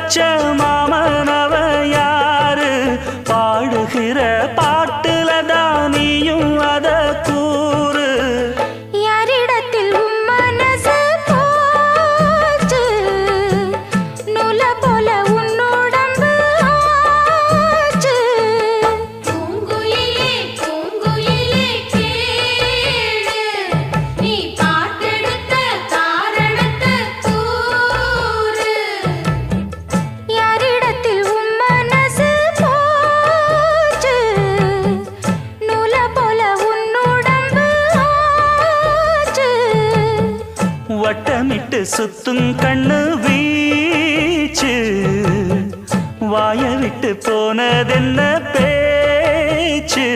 வச்ச மாமனவ யாரு பாடுகிற பாட்டுல தானியும் அத கூறு யாரிடத்தில் உன் மனசு போச்சு நூல போல உன் உடம்பு ஆச்சு பூங்குயிலே பூங்குயிலே கேளு நீ பாட்டெடுத்த காரணத்தை கூறு யாரிடத்தில் உன் மனசு போச்சு நூல போல உன் உடம்பு ஆச்சு வட்டமிட்டு சுத்தும் கண்ணு வீச்சு வாய விட்டு போனதென்ன பேச்சு